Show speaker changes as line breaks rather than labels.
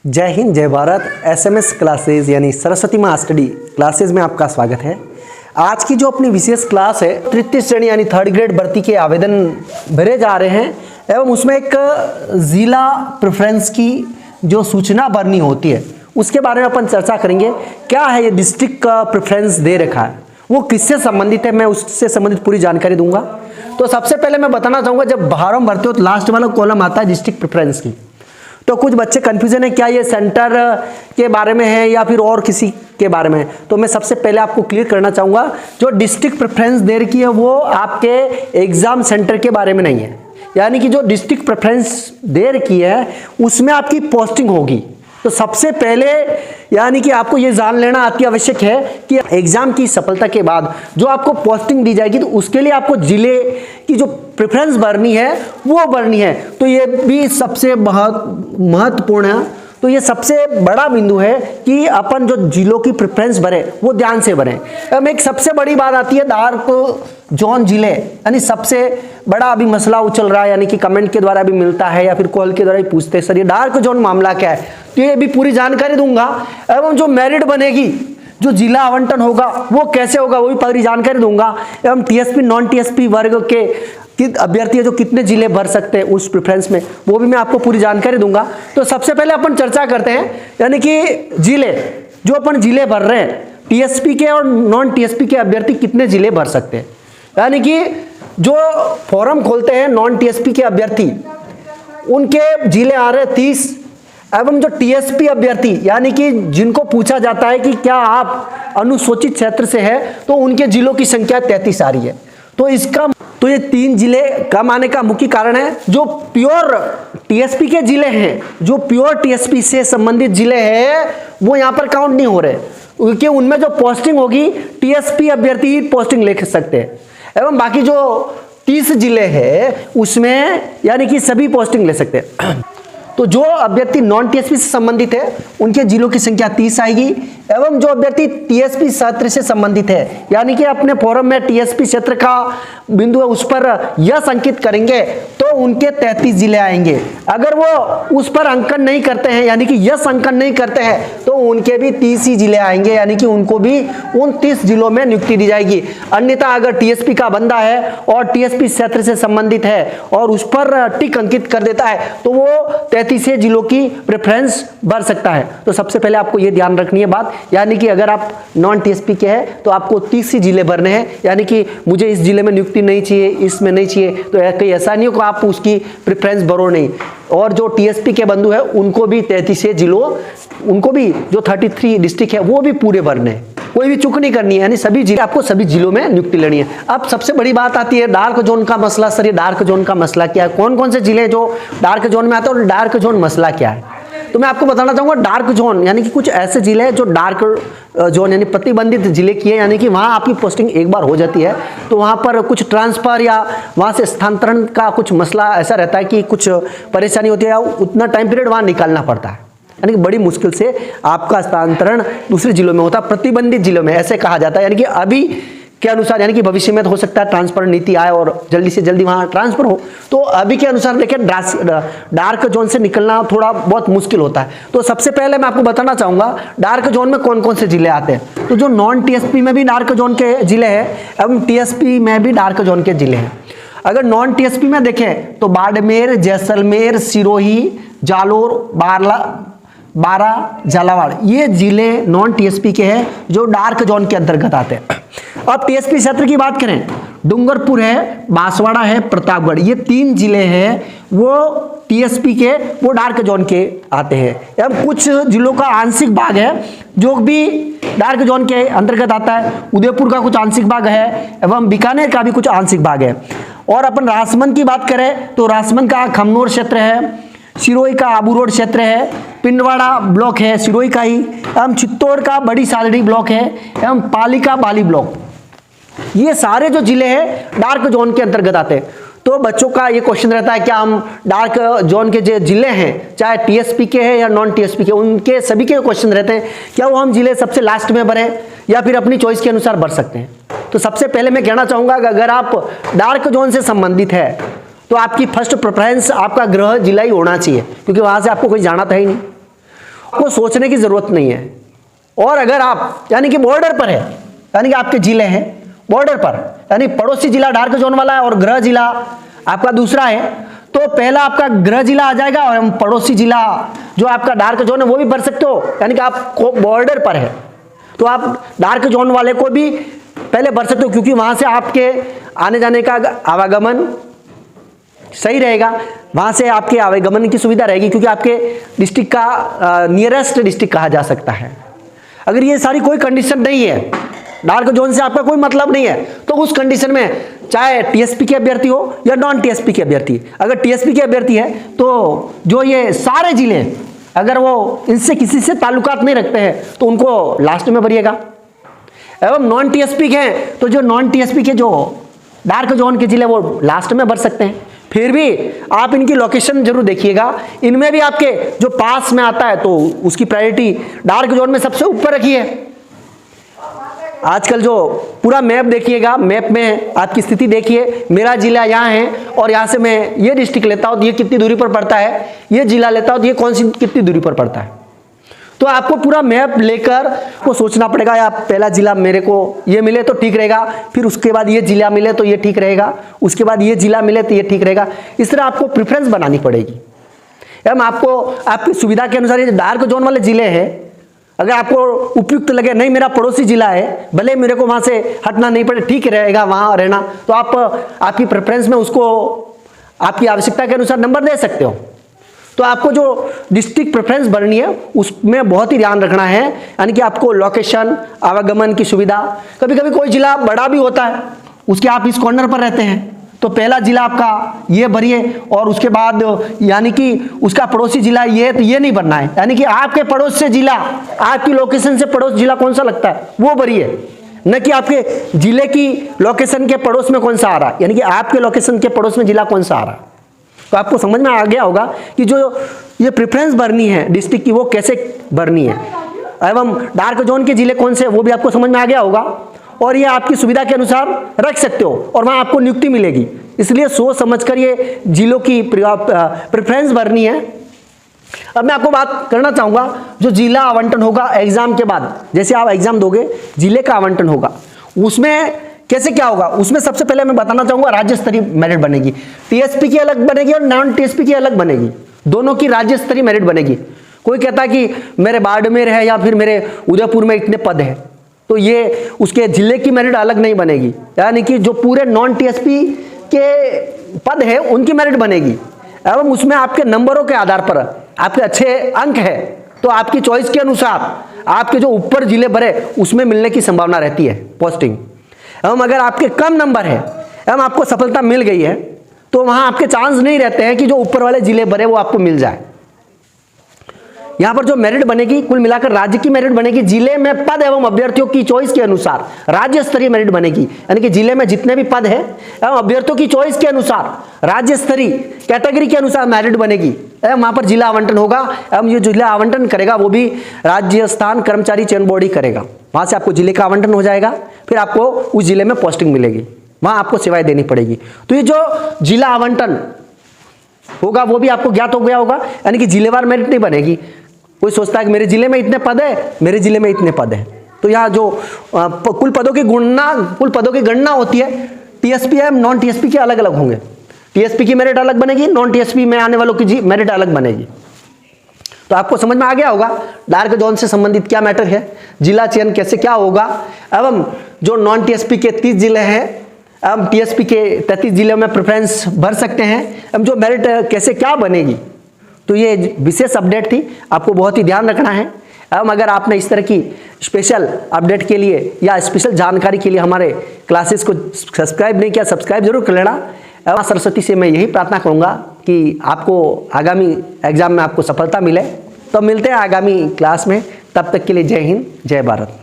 जय हिंद जय Bharat. SMS classes यानी सरस्वती माँ स्टडी क्लासेस में आपका स्वागत है। आज की जो अपनी विशेष क्लास है तृतीय श्रेणी यानी थर्ड ग्रेड भर्ती के आवेदन भरे जा रहे हैं एवं उसमें एक जिला प्रेफरेंस की जो सूचना भरनी होती है उसके बारे में अपन चर्चा करेंगे। क्या है ये डिस्ट्रिक्ट का प्रेफरेंस दे रखा है, वो किससे संबंधित है, मैं उससे संबंधित पूरी जानकारी दूंगा। तो सबसे पहले मैं बताना चाहूँगा, जब फार्म भरते हो तो लास्ट वाला कॉलम आता है डिस्ट्रिक्ट प्रेफरेंस की। तो कुछ बच्चे कंफ्यूजन है क्या ये सेंटर के बारे में है या फिर और किसी के बारे में है। तो मैं सबसे पहले आपको क्लियर करना चाहूँगा, जो डिस्ट्रिक्ट प्रेफरेंस दे रखी है वो आपके एग्जाम सेंटर के बारे में नहीं है। यानी कि जो डिस्ट्रिक्ट प्रेफरेंस दे रखी है उसमें आपकी पोस्टिंग होगी। तो सबसे पहले यानी कि आपको ये जान लेना अति आवश्यक है कि एग्जाम की सफलता के बाद जो आपको पोस्टिंग दी जाएगी तो उसके लिए आपको जिले की जो प्रेफरेंस भरनी है वो भरनी है। तो ये भी सबसे बहुत महत्वपूर्ण है। तो ये सबसे बड़ा बिंदु है कि अपन जो जिलों की प्रेफरेंस भरे वो ध्यान से भरें। अब एक सबसे बड़ी बात आती है डार्क जोन जिले, यानी सबसे बड़ा अभी मसला उछल रहा है, यानी कि कमेंट के द्वारा भी मिलता है या फिर कॉल के द्वारा भी पूछते हैं सर ये डार्क जोन मामला क्या है। तो ये भी पूरी जानकारी दूंगा एवं जो मेरिट बनेगी, जो जिला आवंटन होगा वो कैसे होगा वो भी पूरी जानकारी दूंगा। एवं टीएसपी नॉन टीएसपी वर्ग के अभ्यर्थी है जो कितने जिले भर सकते हैं उस प्रेफरेंस में, वो भी मैं आपको पूरी जानकारी दूंगा। तो सबसे पहले अपन चर्चा करते हैं, यानी कि जिले, जो अपन जिले भर रहे हैं टीएसपी के और नॉन टीएसपी के अभ्यर्थी कितने जिले भर सकते हैं। यानी कि जो फॉर्म खोलते हैं नॉन टीएसपी के अभ्यर्थी उनके जिले आ रहे 30 एवं जो टीएसपी अभ्यर्थी यानी कि जिनको पूछा जाता है कि क्या आप अनुसूचित क्षेत्र से है तो उनके जिलों की संख्या 33 आ रही है। तो ये 3 जिले कम आने का मुख्य कारण है। जो प्योर टीएसपी के जिले हैं, जो प्योर टीएसपी से संबंधित जिले हैं वो यहाँ पर काउंट नहीं हो रहे, क्योंकि उनमें जो पोस्टिंग होगी टीएसपी अभ्यर्थी ही पोस्टिंग ले सकते हैं। एवं बाकी जो 30 जिले हैं उसमें यानी कि सभी पोस्टिंग ले सकते हैं। तो जो अभ्यर्थी नॉन टीएसपी से संबंधित है उनके जिलों की संख्या 30 आएगी। एवं जो अभ्यर्थी टीएसपी क्षेत्र से संबंधित है यानी कि अपने फॉर्म में टीएसपी क्षेत्र का बिंदु है उस पर यस अंकित करेंगे तो उनके 33 जिले आएंगे। अगर वो उस पर अंकन नहीं करते हैं यानी कि यस अंकन नहीं करते हैं तो उनके भी 30 ही जिले आएंगे, यानी कि उनको भी उन 30 जिलों में नियुक्ति दी जाएगी। अन्यथा अगर टीएसपी का बंदा है और टीएसपी क्षेत्र से संबंधित है और उस पर टिक अंकित कर देता है तो वो 33 जिलों की प्रेफरेंस भर सकता है। तो सबसे पहले आपको ये ध्यान रखनी है बात, यानी कि अगर आप नॉन टीएसपी के हैं तो आपको 30 जिले भरने हैं। यानी कि मुझे इस जिले में नियुक्ति नहीं चाहिए, इसमें नहीं चाहिए, तो कहीं ऐसा नहीं हो कि आप उसकी प्रेफरेंस भरो नहीं। और जो टीएसपी के बंधु है उनको भी 33 जिलों, उनको भी जो 33 डिस्ट्रिक्ट है वो भी पूरे भरने हैं, कोई भी चूक नहीं करनी है। यानी सभी जिले, आपको सभी जिलों में नियुक्ति लेनी है। अब सबसे बड़ी बात आती है डार्क जोन का मसला। सर ये डार्क जोन का मसला क्या है, कौन कौन से जिले जो डार्क जोन में आते हैं और डार्क जोन मसला क्या है। तो मैं आपको बताना चाहूंगा डार्क जोन यानी कि कुछ ऐसे जिले हैं जो डार्क जोन यानी प्रतिबंधित जिले की है, यानी कि वहां आपकी पोस्टिंग एक बार हो जाती है तो वहां पर कुछ ट्रांसफर या वहां से स्थानांतरण का कुछ मसला ऐसा रहता है कि कुछ परेशानी होती है या उतना टाइम पीरियड वहां निकालना पड़ता है, यानी कि बड़ी मुश्किल से आपका स्थानांतरण दूसरे जिलों में होता है, प्रतिबंधित जिलों में ऐसे कहा जाता है। यानी कि अभी के अनुसार, यानी कि भविष्य में तो हो सकता है ट्रांसफर नीति आए और जल्दी से जल्दी वहां ट्रांसफर हो, तो अभी के अनुसार देखिए डार्क जोन से निकलना थोड़ा बहुत मुश्किल होता है। तो सबसे पहले मैं आपको बताना चाहूंगा डार्क जोन में कौन कौन से जिले आते हैं। तो जो नॉन टीएसपी में भी डार्क जोन के जिले हैं एवं टीएसपी में भी डार्क जोन के जिले हैं। अगर नॉन टीएसपी में देखें तो बाड़मेर, जैसलमेर, सिरोही, जालोर, बारा, झालावाड़, ये जिले नॉन टीएसपी के हैं जो डार्क जोन के अंतर्गत आते हैं। अब टीएसपी क्षेत्र की बात करें, डूंगरपुर है, बांसवाड़ा है, प्रतापगढ़, ये 3 जिले हैं वो टीएसपी के, वो डार्क जोन के आते हैं। एवं कुछ जिलों का आंशिक भाग है जो भी डार्क जोन के अंतर्गत आता है। उदयपुर का कुछ आंशिक भाग है एवं बीकानेर का भी कुछ आंशिक भाग है। और अपन राजसमंद की बात करें तो राजसमंद का खमनोर क्षेत्र है, सिरोही का आबू रोड क्षेत्र है, पिंडवाड़ा ब्लॉक है सिरोही का ही, एवं चित्तौड़ का बड़ी सादड़ी ब्लॉक है एवं पाली का बाली ब्लॉक, ये सारे जो जिले हैं डार्क जोन के अंतर्गत आते हैं। तो बच्चों का ये क्वेश्चन रहता है क्या हम डार्क जोन के जो जिले हैं चाहे टीएसपी के हैं या नॉन टीएसपी के, उनके सभी के क्वेश्चन रहते हैं क्या वो हम जिले सबसे लास्ट में भरें या फिर अपनी चॉइस के अनुसार भर सकते हैं। तो सबसे पहले मैं कहना चाहूंगा कि अगर आप डार्क जोन से संबंधित है तो आपकी फर्स्ट प्रेफरेंस आपका गृह जिला ही होना चाहिए, क्योंकि वहां से आपको कोई जाना था ही नहीं। आपको सोचने की जरूरत नहीं है। और अगर आप यानी कि बॉर्डर पर है, यानी कि आपके जिले हैं बॉर्डर पर, यानी पड़ोसी जिला डार्क जोन वाला है और गृह जिला आपका दूसरा है, तो पहला आपका गृह जिला आ जाएगा और हम पड़ोसी जिला जो आपका डार्क जोन है वो भी भर सकते हो। यानी कि आप बॉर्डर पर है तो आप डार्क जोन वाले को भी पहले भर सकते हो, क्योंकि वहां से आपके आने जाने का आवागमन सही रहेगा, वहां से आपके आवागमन की सुविधा रहेगी, क्योंकि आपके डिस्ट्रिक्ट का नियरेस्ट डिस्ट्रिक्ट कहा जा सकता है। अगर ये सारी कोई कंडीशन नहीं है, डार्क जोन से आपका कोई मतलब नहीं है, तो उस कंडीशन में चाहे टीएसपी के अभ्यर्थी हो या नॉन टीएसपी के अभ्यर्थी, अगर टीएसपी के अभ्यर्थी है तो जो ये सारे जिले अगर वो इनसे किसी से ताल्लुकात नहीं रखते हैं तो उनको लास्ट में भरिएगा। एवं नॉन टीएसपी के हैं तो जो नॉन टीएसपी के जो डार्क जोन के जिले वो लास्ट में भर सकते हैं। फिर भी आप इनकी लोकेशन जरूर देखिएगा, इनमें भी आपके जो पास में आता है तो उसकी प्रायोरिटी डार्क जोन में सबसे ऊपर रखी है। आजकल जो पूरा मैप देखिएगा, मैप में आपकी स्थिति देखिए, मेरा जिला यहाँ है और यहाँ से मैं ये डिस्ट्रिक्ट लेता हूँ तो ये कितनी दूरी पर पड़ता है, ये जिला लेता हूँ तो ये कौन सी कितनी दूरी पर पड़ता है। तो आपको पूरा मैप लेकर वो सोचना पड़ेगा, या पहला जिला मेरे को ये मिले तो ठीक रहेगा, फिर उसके बाद ये जिला मिले तो ये ठीक रहेगा, उसके बाद ये जिला मिले तो ये ठीक रहेगा। इस तरह आपको प्रेफरेंस बनानी पड़ेगी। एवं आपको आपकी सुविधा के अनुसार ये डार्क जोन वाले जिले हैं, अगर आपको उपयुक्त लगे, नहीं मेरा पड़ोसी जिला है, भले मेरे को वहां से हटना नहीं पड़े, ठीक रहेगा वहां रहना, तो आप आपकी प्रेफरेंस में उसको आपकी आवश्यकता के अनुसार नंबर दे सकते हो। तो आपको जो डिस्ट्रिक्ट प्रेफरेंस भरनी है उसमें बहुत ही ध्यान रखना है, यानी कि आपको लोकेशन, आवागमन की सुविधा, कभी कभी कोई जिला बड़ा भी होता है, उसके आप इस कॉर्नर पर रहते हैं तो पहला जिला आपका ये भरिए और उसके बाद यानी कि उसका पड़ोसी जिला ये, तो ये नहीं भरना है, यानी कि आपके पड़ोस से जिला, आपकी लोकेशन से पड़ोस जिला कौन सा लगता है वो भरिए, न कि आपके जिले की लोकेशन के पड़ोस में कौन सा आ रहा है, यानी कि आपके लोकेशन के पड़ोस में जिला कौन सा आ रहा है। तो आपको समझ में आ गया होगा कि जो ये प्रेफरेंस भरनी है डिस्ट्रिक्ट की वो कैसे भरनी है, एवं डार्क जोन के जिले कौन से वो भी आपको समझ में आ गया होगा, और ये आपकी सुविधा के अनुसार रख सकते हो और वहां आपको नियुक्ति मिलेगी। इसलिए सोच समझकर ये जिलों की प्रेफरेंस भरनी है। अब मैं आपको बात करना चाहूंगा, जो जिला आवंटन होगा एग्जाम के बाद, जैसे आप एग्जाम दोगे जिले का आवंटन होगा, उसमें कैसे क्या होगा, उसमें सबसे पहले मैं बताना चाहूंगा राज्य स्तरीय मेरिट बनेगी। टीएसपी की अलग बनेगी और नॉन टीएसपी की अलग बनेगी, दोनों की राज्य स्तरीय मेरिट बनेगी। कोई कहता कि मेरे बाड़मेर है या फिर मेरे उदयपुर में इतने पद है, तो ये उसके जिले की मेरिट अलग नहीं बनेगी, यानी कि जो पूरे नॉन टीएसपी के पद है उनकी मेरिट बनेगी। एवं उसमें आपके नंबरों के आधार पर, आपके अच्छे अंक है तो आपकी चॉइस के अनुसार आपके जो ऊपर जिले भरे उसमें मिलने की संभावना रहती है पोस्टिंग। एवं अगर आपके कम नंबर है एवं आपको सफलता मिल गई है तो वहां आपके चांस नहीं रहते हैं कि जो ऊपर वाले जिले भरे वो आपको मिल जाए। यहां पर जो मेरिट बनेगी कुल मिलाकर राज्य की मेरिट बनेगी, जिले में पद एवं अभ्यर्थियों की चॉइस के अनुसार राज्य स्तरीय मेरिट बनेगी, यानी कि जिले में जितने भी पद है एवं अभ्यर्थियों की चॉइस के अनुसार राज्य स्तरीय कैटेगरी के अनुसार मेरिट बनेगी एवं वहां पर जिला आवंटन होगा। एवं ये जिला आवंटन करेगा वो भी राजस्थान कर्मचारी चयन बोर्ड ही करेगा, वहां से आपको जिले का आवंटन हो जाएगा, फिर आपको उस जिले में पोस्टिंग मिलेगी, वहां आपको सेवाएं देनी पड़ेगी। तो ये जो जिला आवंटन होगा वो भी आपको ज्ञात हो गया होगा, यानी कि जिलेवार मेरिट नहीं बनेगी। कोई सोचता है कि मेरे जिले में इतने पद है, मेरे जिले में इतने पद है, तो यहाँ जो कुल पदों की गणना होती है, टीएसपी है नॉन टीएसपी के अलग अलग होंगे, टीएसपी की मेरिट अलग बनेगी, नॉन टीएसपी में आने वालों की मेरिट अलग बनेगी। तो आपको समझ में आ गया होगा डार्क जोन से संबंधित क्या मैटर है, जिला चयन कैसे क्या होगा, एवं जो नॉन टीएसपी के 30 जिले हैं एवं टीएसपी के 33 जिलों में प्रेफरेंस भर सकते हैं, एवं जो मेरिट कैसे क्या बनेगी। तो ये विशेष अपडेट थी, आपको बहुत ही ध्यान रखना है। एवं अगर आपने इस तरह की स्पेशल अपडेट के लिए या स्पेशल जानकारी के लिए हमारे क्लासेस को सब्सक्राइब नहीं किया, सब्सक्राइब जरूर कर लेना। एवं सरस्वती से मैं यही प्रार्थना करूंगा कि आपको आगामी एग्जाम में आपको सफलता मिले। तो मिलते हैं आगामी क्लास में, तब तक के लिए जय हिंद, जय भारत।